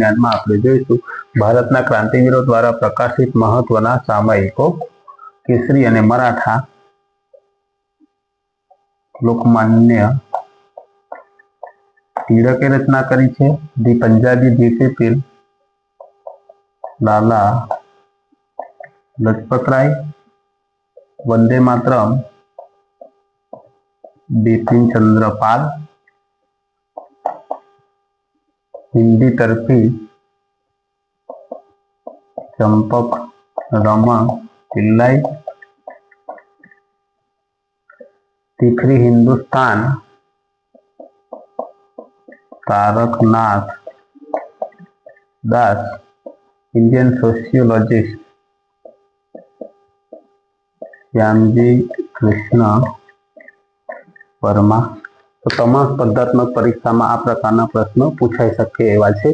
વિજ્ઞાનમાં આપણે જોઈશું ભારતના ક્રાંતિવીરો દ્વારા પ્રકાશિત મહત્વના સામયિકો કેસરી અને મરાઠા, લોકમાન્ય ટિળકે રચના કરી છે. ધી પંજાબી ડિસિપલ લાલા લજપતરાય, વંદે માતરમ બિપિન ચંદ્ર પાલ, हिंदी तर्फी चंपक रमण पिल्लाई, तीसरी हिंदुस्तान तारकनाथ दास, इंडियन सोशियोलॉजिस्ट श्यामजी कृष्ण वर्मा। तो તમામ સ્પર્ધાત્મક પરીક્ષામાં આ પ્રકારના પ્રશ્નો પૂછાઈ શકે એવા છે।